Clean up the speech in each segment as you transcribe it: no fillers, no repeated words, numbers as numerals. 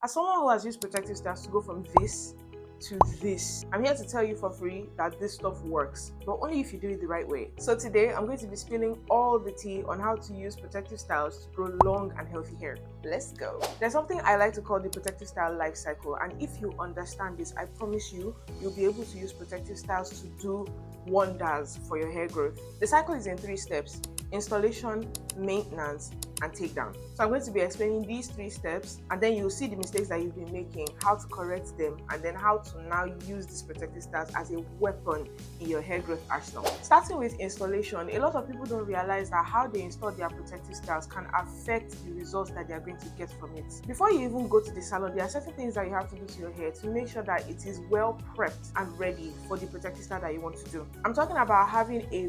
As someone who has used protective styles to go from this to this, I'm here to tell you for free that this stuff works, but only if you do it the right way. So today I'm going to be spilling all the tea on how to use protective styles to grow long and healthy hair. Let's go. There's something I like to call the protective style life cycle, and if you understand this, I promise you'll be able to use protective styles to do wonders for your hair growth. The cycle is in 3 steps: installation, maintenance, and takedown. So I'm going to be explaining these 3 steps, and then you'll see the mistakes that you've been making, how to correct them, and then how to now use these protective styles as a weapon in your hair growth arsenal. Starting with installation, a lot of people don't realize that how they install their protective styles can affect the results that they are going to get from it. Before you even go to the salon, there are certain things that you have to do to your hair to make sure that it is well prepped and ready for the protective style that you want to do. I'm talking about having a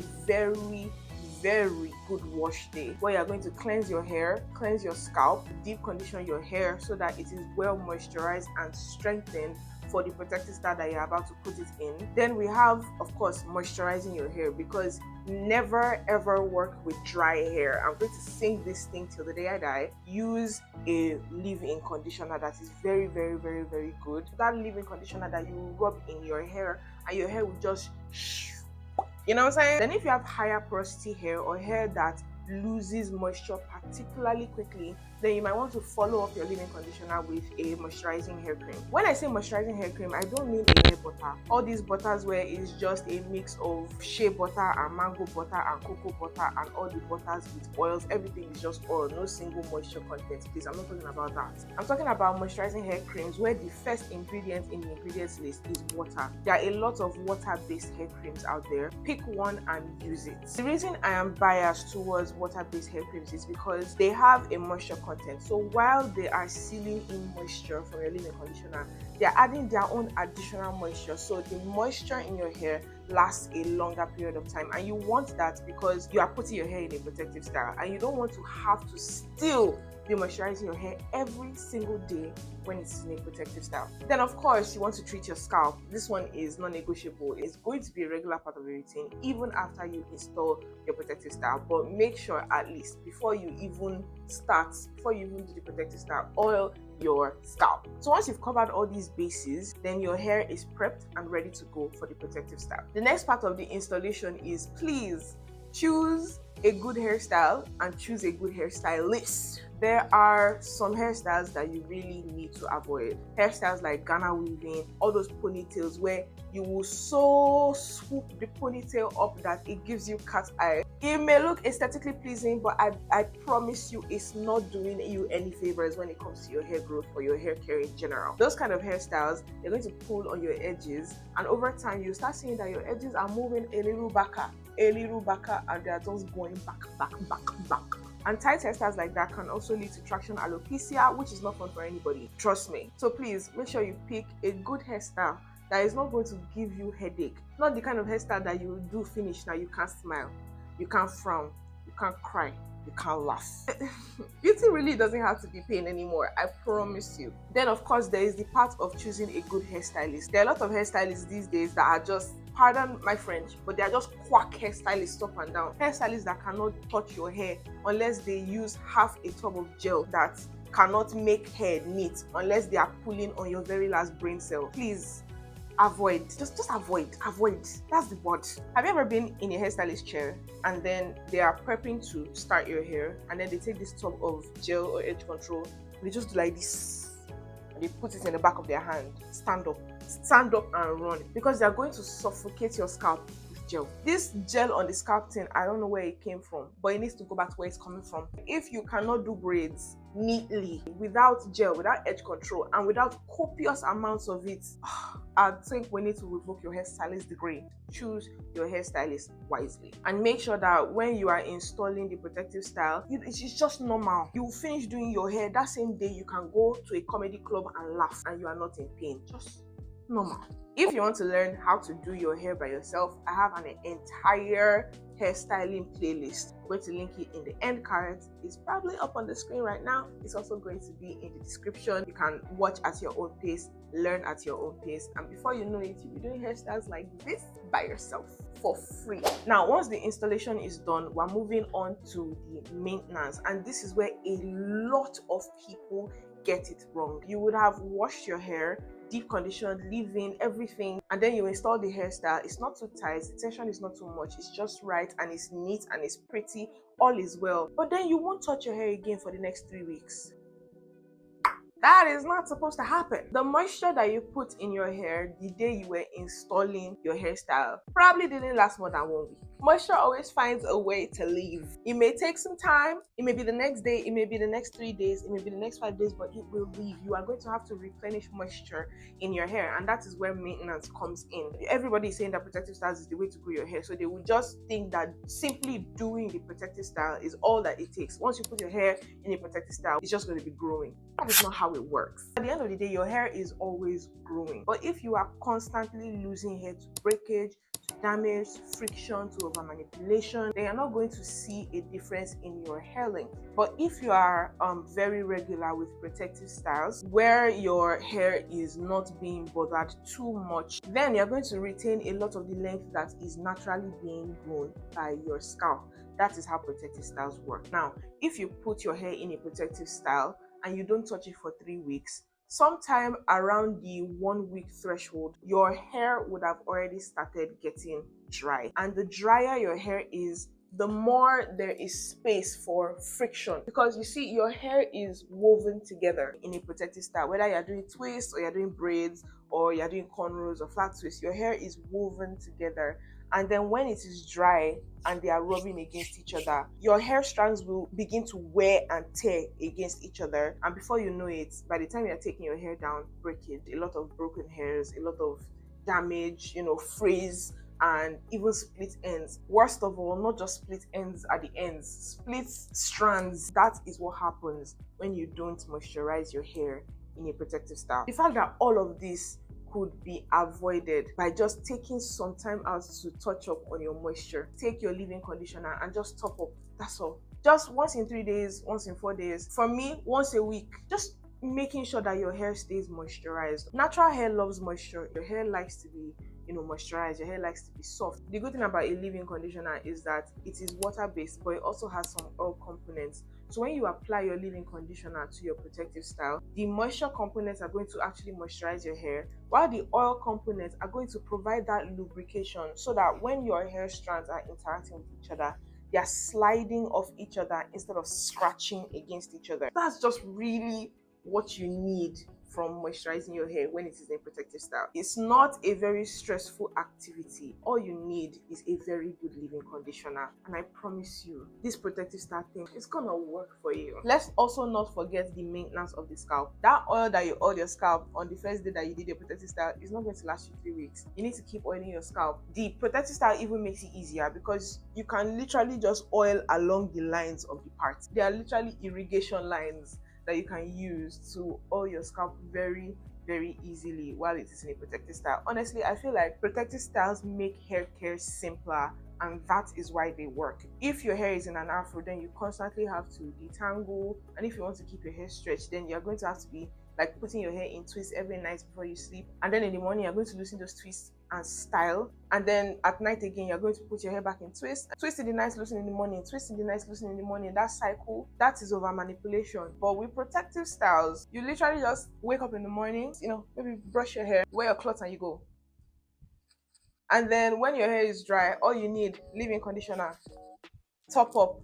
very good wash day where you're going to cleanse your hair, cleanse your scalp, deep condition your hair so that it is well moisturized and strengthened for the protective style that you're about to put it in. Then we have, of course, moisturizing your hair, because never ever work with dry hair. I'm going to sing this thing till the day I die. Use a leave-in conditioner that is very good. That leave-in conditioner that you rub in your hair and your hair will just you know what I'm saying? Then if you have higher porosity hair or hair that loses moisture particularly quickly, then you might want to follow up your leave-in conditioner with a moisturizing hair cream. When I say moisturizing hair cream, I don't mean a hair butter. All these butters where it's just a mix of shea butter and mango butter and cocoa butter and all the butters with oils, everything is just oil, no single moisture content. Please, I'm not talking about that. I'm talking about moisturizing hair creams where the first ingredient in the ingredients list is water. There are a lot of water-based hair creams out there. Pick one and use it. The reason I am biased towards water-based hair creams is because they have a moisture content. So while they are sealing in moisture from your leave-in conditioner, they are adding their own additional moisture, so the moisture in your hair lasts a longer period of time, and you want that because you are putting your hair in a protective style and you don't want to have to still be moisturizing your hair every single day when it's in a protective style. Then of course you want to treat your scalp. This one is non-negotiable. It's going to be a regular part of your routine even after you install your protective style, but make sure at least before you even do the protective style, oil your scalp. So once you've covered all these bases, then your hair is prepped and ready to go for the protective style. The next part of the installation is, please choose a good hairstyle and choose a good hairstylist. There are some hairstyles that you really need to avoid. Hairstyles like Ghana weaving, all those ponytails where you will so swoop the ponytail up that it gives you cat eye. It may look aesthetically pleasing, but I promise you it's not doing you any favors when it comes to your hair growth or your hair care in general. Those kind of hairstyles, they're going to pull on your edges, and over time you start seeing that your edges are moving a little back, and they're just going back. And tight hairstyles like that can also lead to traction alopecia, which is not fun for anybody. Trust me. So please make sure you pick a good hairstyle that is not going to give you headache. Not the kind of hairstyle that you do finish now you can't smile, you can't frown, you can't cry, you can't laugh. Beauty really doesn't have to be pain anymore, I promise you. Then of course there is the part of choosing a good hairstylist. There are a lot of hairstylists these days that are just, pardon my French, but they are just quack hairstylists up and down. Hairstylists that cannot touch your hair unless they use half a tub of gel, that cannot make hair neat unless they are pulling on your very last brain cell. Please avoid. Just avoid. That's the word. Have you ever been in a hairstylist chair and then they are prepping to start your hair and then they take this tub of gel or edge control and they just do like this and they put it in the back of their hand? Stand up and run, because they are going to suffocate your scalp with gel. This gel on the scalp thing, I don't know where it came from, but it needs to go back to where it's coming from. If you cannot do braids neatly without gel, without edge control, and without copious amounts of it, I think we need to revoke your hairstylist degree. Choose your hairstylist wisely and make sure that when you are installing the protective style, it's just normal. You will finish doing your hair that same day. You can go to a comedy club and laugh and you are not in pain. Just normal. If you want to learn how to do your hair by yourself, I have an entire hairstyling playlist. I'm going to link it in the end card. It's probably up on the screen right now. It's also going to be in the description. You can watch at your own pace, learn at your own pace, and before you know it, you'll be doing hairstyles like this by yourself for free. Now, once the installation is done, we're moving on to the maintenance, and this is where a lot of people get it wrong. You would have washed your hair, deep conditioned, leave-in, everything, and then you install the hairstyle. It's not too tight, the tension is not too much, it's just right, and it's neat and it's pretty, all is well. But then you won't touch your hair again for the next 3 weeks. That is not supposed to happen. The moisture that you put in your hair the day you were installing your hairstyle probably didn't last more than 1 week. Moisture always finds a way to leave. It may take some time, it may be the next day, it may be the next 3 days, it may be the next 5 days, but it will leave. You are going to have to replenish moisture in your hair, and that is where maintenance comes in. Everybody is saying that protective styles is the way to grow your hair, so they would just think that simply doing the protective style is all that it takes. Once you put your hair in a protective style, it's just going to be growing. That is not how it works. At the end of the day, your hair is always growing. But if you are constantly losing hair to breakage, to damage, to friction, to over manipulation, then you're not going to see a difference in your hair length. But if you are very regular with protective styles where your hair is not being bothered too much, then you're going to retain a lot of the length that is naturally being grown by your scalp. That is how protective styles work. Now, if you put your hair in a protective style and you don't touch it for 3 weeks, sometime around the 1 week threshold, your hair would have already started getting dry. And the drier your hair is, the more there is space for friction, because you see, your hair is woven together in a protective style. Whether you're doing twists or you're doing braids or you're doing cornrows or flat twists, your hair is woven together. And then when it is dry and they are rubbing against each other, your hair strands will begin to wear and tear against each other. And before you know it, by the time you're taking your hair down, breakage, a lot of broken hairs, a lot of damage, frizz, and even split ends. Worst of all, not just split ends at the ends, split strands. That is what happens when you don't moisturize your hair in a protective style. The fact that all of this could be avoided by just taking some time out to touch up on your moisture. Take your leave-in conditioner and just top up. That's all. Just once in 3 days, once in 4 days. For me, once a week. Just making sure that your hair stays moisturized. Natural hair loves moisture. Your hair likes to be moisturized. Your hair likes to be soft. The good thing about a leave-in conditioner is that it is water-based, but it also has some oil components. So when you apply your leave-in conditioner to your protective style, the moisture components are going to actually moisturize your hair, while the oil components are going to provide that lubrication so that when your hair strands are interacting with each other, they are sliding off each other instead of scratching against each other. That's just really what you need from moisturizing your hair when it is in protective style. It's not a very stressful activity. All you need is a very good leave-in conditioner, and I promise you, this protective style thing is gonna work for you. Let's also not forget the maintenance of the scalp. That oil that you oil your scalp on the first day that you did your protective style is not going to last you 3 weeks. You need to keep oiling your scalp. The protective style even makes it easier because you can literally just oil along the lines of the parts. There are literally irrigation lines that you can use to oil your scalp very, very easily while it is in a protective style. Honestly, I feel like protective styles make hair care simpler, and that is why they work. If your hair is in an afro, then you constantly have to detangle, and if you want to keep your hair stretched, then you're going to have to be like putting your hair in twists every night before you sleep, and then in the morning you're going to loosen those twists and style, and then at night again you're going to put your hair back in twist in the night, loosen in the morning, twist in the night, loosen in the morning. That cycle, that is over manipulation. But with protective styles, you literally just wake up in the morning, maybe brush your hair, wear your clothes, and you go. And then when your hair is dry, all you need, leave-in conditioner, top up,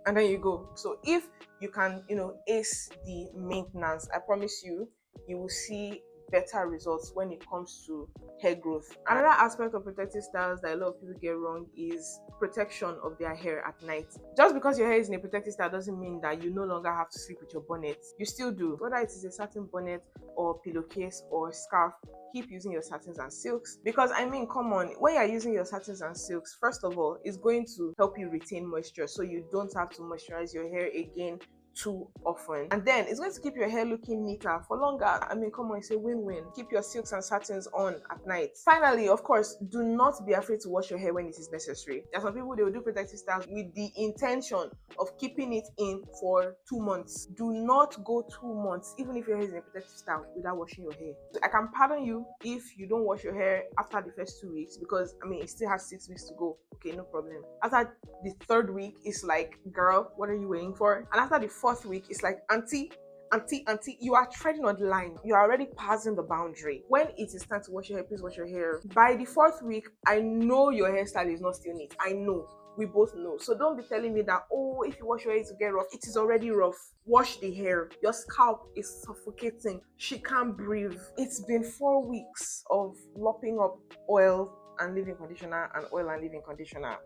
and then you go. So if you can ace the maintenance, I promise you will see better results when it comes to hair growth. Another aspect of protective styles that a lot of people get wrong is protection of their hair at night. Just because your hair is in a protective style doesn't mean that you no longer have to sleep with your bonnet. You still do. Whether it is a satin bonnet or pillowcase or scarf, keep using your satins and silks, because come on, when you're using your satins and silks, first of all, it's going to help you retain moisture so you don't have to moisturize your hair again too often, and then it's going to keep your hair looking neater for longer. Come on, it's a win-win. Keep your silks and satins on at night. Finally, of course, do not be afraid to wash your hair when it is necessary. There are some people, they will do protective styles with the intention of keeping it in for 2 months. Do not go 2 months, even if your hair is in a protective style, without washing your hair. I can pardon you if you don't wash your hair after the first 2 weeks, because it still has 6 weeks to go. Okay, no problem. After the 3rd week, it's like, girl, what are you waiting for? And after the 4th week, it's like, auntie, auntie, you are treading on the line. You are already passing the boundary. When it is time to wash your hair, please wash your hair. By the 4th week, I know your hairstyle is not still neat. I know. We both know. So don't be telling me that, oh, if you wash your hair to get rough, it is already rough. Wash the hair. Your scalp is suffocating. She can't breathe. It's been 4 weeks of lopping up oil and leave-in conditioner and oil and leave-in conditioner.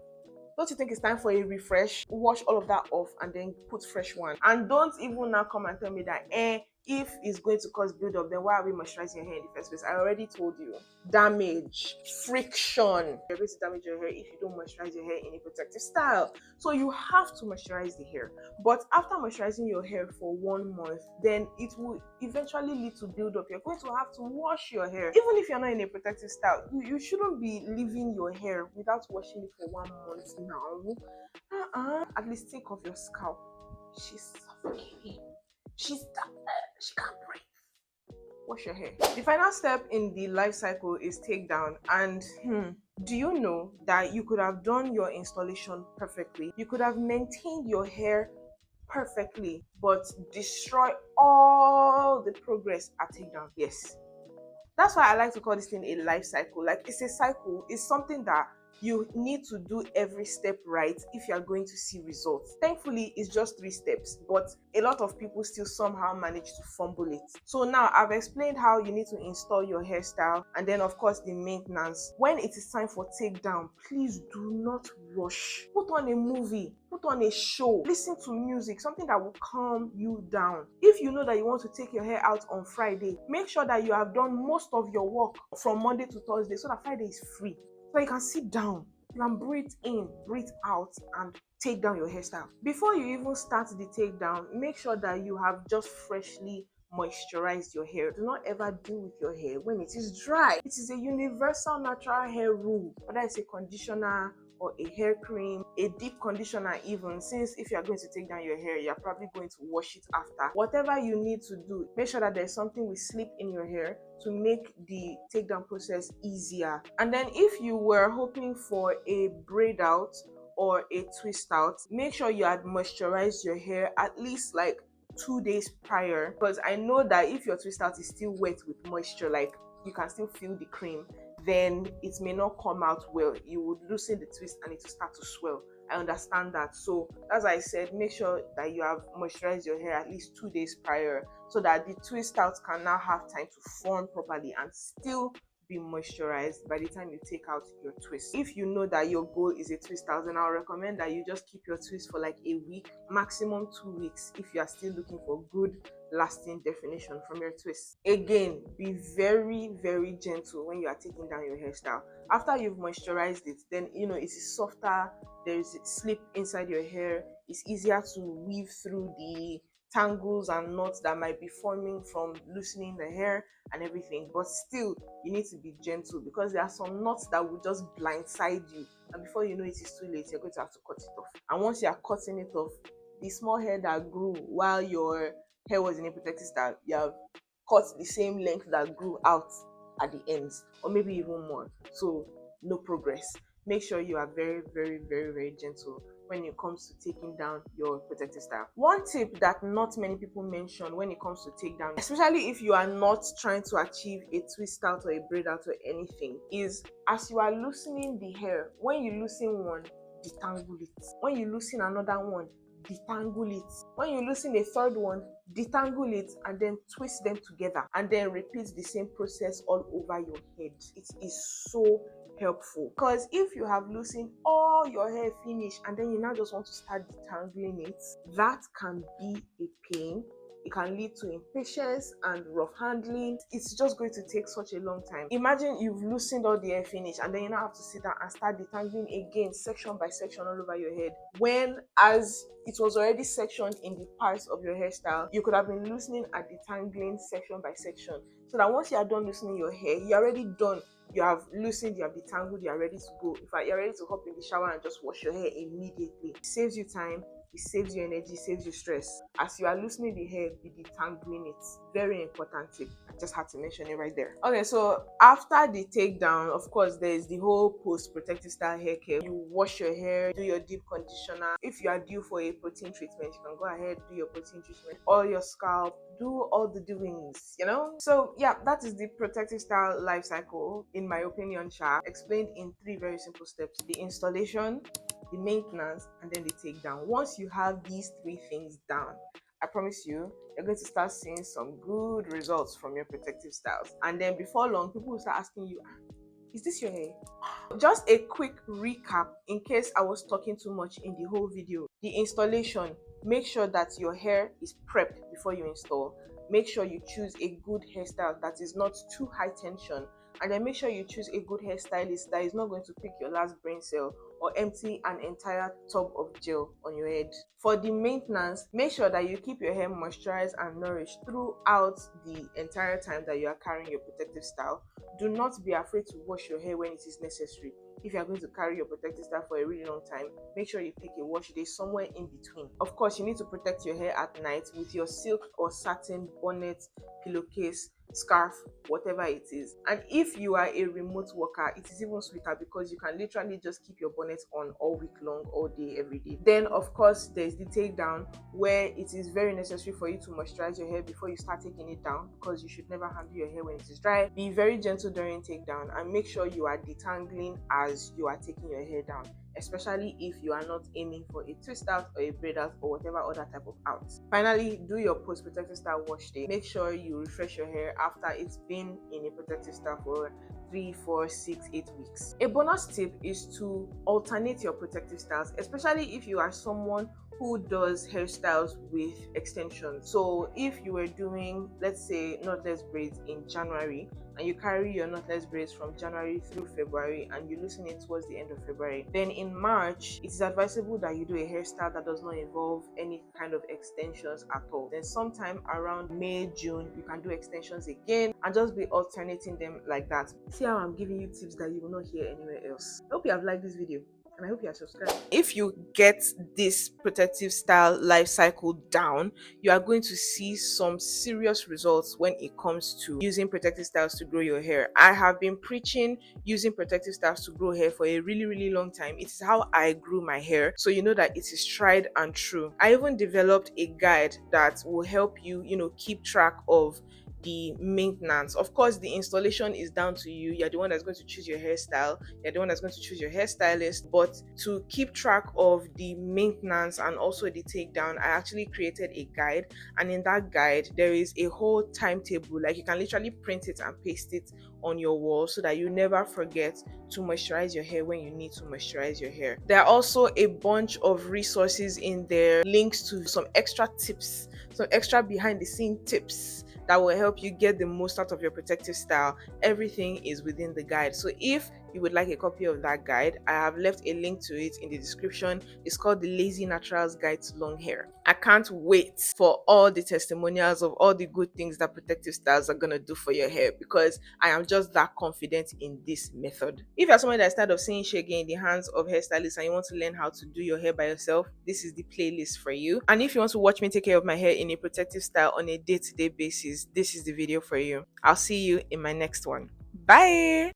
Don't you think it's time for a refresh? Wash all of that off and then put fresh one. And don't even now come and tell me that if it's going to cause build-up, then why are we moisturizing your hair in the first place? I already told you. Damage, friction. You're going to damage your hair if you don't moisturize your hair in a protective style. So you have to moisturize the hair. But after moisturizing your hair for 1 month, then it will eventually lead to build-up. You're going to have to wash your hair. Even if you're not in a protective style, you shouldn't be leaving your hair without washing it for 1 month now. At least think of your scalp. She's suffocating. She can't breathe. Wash your hair. The final step in the life cycle is takedown. And do you know that you could have done your installation perfectly? You could have maintained your hair perfectly, but destroy all the progress at takedown. Yes. That's why I like to call this thing a life cycle. Like, it's a cycle. It's something that you need to do every step right if you are going to see results. Thankfully, it's just 3 steps, but a lot of people still somehow manage to fumble it. So now I've explained how you need to install your hairstyle, and then of course the maintenance. When it is time for takedown, please do not rush. Put on a movie, put on a show, listen to music, something that will calm you down. If you know that you want to take your hair out on Friday, make sure that you have done most of your work from Monday to Thursday so that Friday is free. So you can sit down, you can breathe in, breathe out, and take down your hairstyle. Before you even start the takedown, make sure that you have just freshly moisturized your hair. Do not ever deal with your hair when it is dry. It is a universal natural hair rule, whether it's a conditioner or a hair cream, a deep conditioner even, since if you are going to take down your hair, you're probably going to wash it after. Whatever you need to do, make sure that there's something with slip in your hair to make the takedown process easier. And then if you were hoping for a braid out or a twist out, make sure you had moisturized your hair at least like 2 days prior, because I know that if your twist out is still wet with moisture, like you can still feel the cream, then it may not come out well. You would loosen the twist and it will start to swell. I understand that. So as I said, make sure that you have moisturized your hair at least 2 days prior so that the twist out can now have time to form properly and still be moisturized by the time you take out your twist. If you know that your goal is a twist out, then I'll recommend that you just keep your twist for like a week, maximum 2 weeks, if you are still looking for good lasting definition from your twist. Again, be very, very gentle when you are taking down your hairstyle. After you've moisturized it, then it is softer, there is slip inside your hair, it's easier to weave through the tangles and knots that might be forming from loosening the hair and everything. But still, you need to be gentle, because there are some knots that will just blindside you, and before you know it is too late, you're going to have to cut it off. And once you are cutting it off, the small hair that grew while your hair was in a protective style, you have cut the same length that grew out at the ends, or maybe even more. So no progress. Make sure you are very, very, very, very gentle when it comes to taking down your protective style. One tip that not many people mention when it comes to takedown, especially if you are not trying to achieve a twist out or a braid out or anything, is as you are loosening the hair, when you loosen one, detangle it. When you loosen another one, detangle it. When you loosen a third one, detangle it, and then twist them together, and then repeat the same process all over your head. It is so helpful, because if you have loosened all your hair finish and then you now just want to start detangling it, that can be a pain. It can lead to impatience and rough handling. It's just going to take such a long time. Imagine you've loosened all the hair finish and then you now have to sit down and start detangling again, section by section, all over your head, when as it was already sectioned in the parts of your hairstyle, you could have been loosening and detangling section by section, so that once you are done loosening your hair, you're already done. You have loosened, you have detangled, you are ready to go. In fact, you're ready to hop in the shower and just wash your hair immediately. It saves you time, it saves you energy, it saves you stress. As you are loosening the hair, be detangling it. Very important tip. I just had to mention it right there. Okay, so after the takedown, of course, there is the whole post-protective style hair care. You wash your hair, do your deep conditioner. If you are due for a protein treatment, you can go ahead, do your protein treatment. Oil your scalp, do all the doings, you know? So yeah, that is the protective style life cycle, in my opinion, explained in 3 very simple steps: the installation, the maintenance, and then the takedown. Once you have these 3 things down, I promise you, you're going to start seeing some good results from your protective styles. And then before long, people will start asking you, is this your hair? Just a quick recap in case I was talking too much in the whole video. The installation: make sure that your hair is prepped before you install. Make sure you choose a good hairstyle that is not too high tension, and then make sure you choose a good hairstylist that is not going to pick your last brain cell or empty an entire tub of gel on your head. For the maintenance, make sure that you keep your hair moisturized and nourished throughout the entire time that you are carrying your protective style. Do not be afraid to wash your hair when it is necessary. If you are going to carry your protective style for a really long time, make sure you take a wash day somewhere in between. Of course, you need to protect your hair at night with your silk or satin bonnet, pillowcase, scarf, whatever it is. And if you are a remote worker, it is even sweeter because you can literally just keep your bonnet on all week long, all day, every day. Then of course there's the takedown, where it is very necessary for you to moisturize your hair before you start taking it down, because you should never handle your hair when it is dry. Be very gentle during takedown and make sure you are detangling as you are taking your hair down, especially if you are not aiming for a twist out or a braid out or whatever other type of out. Finally, do your post protective style wash day. Make sure you refresh your hair after it's been in a protective style for 3, 4, 6, 8 weeks. A bonus tip is to alternate your protective styles, especially if you are someone who does hairstyles with extensions. So if you were doing, let's say, knotless braids in January, and you carry your knotless braids from January through February and you loosen it towards the end of February, then in March it is advisable that you do a hairstyle that does not involve any kind of extensions at all. Then sometime around May, June, you can do extensions again and just be alternating them like that. See how I'm giving you tips that you will not hear anywhere else. I hope you have liked this video, and I hope you are subscribed. If you get this protective style life cycle down, you are going to see some serious results when it comes to using protective styles to grow your hair. I have been preaching using protective styles to grow hair for a really long time. It is how I grew my hair, so you know that it is tried and true. I even developed a guide that will help you, keep track of the maintenance. Of course, the installation is down to you. You're the one that's going to choose your hairstyle, you're the one that's going to choose your hairstylist. But to keep track of the maintenance and also the takedown, I actually created a guide, and in that guide there is a whole timetable. Like, you can literally print it and paste it on your wall so that you never forget to moisturize your hair when you need to moisturize your hair. There are also a bunch of resources in there, links to some extra tips, some extra behind the scene tips that will help you get the most out of your protective style. Everything is within the guide. So if you would like a copy of that guide, I have left a link to it in the description. It's called the Lazy Naturals Guide to Long Hair. I can't wait for all the testimonials of all the good things that protective styles are gonna do for your hair, because I am just that confident in this method. If you're someone that's tired of seeing shege in the hands of hairstylists and you want to learn how to do your hair by yourself, this is the playlist for you. And if you want to watch me take care of my hair in a protective style on a day-to-day basis, this is the video for you. I'll see you in my next one. Bye.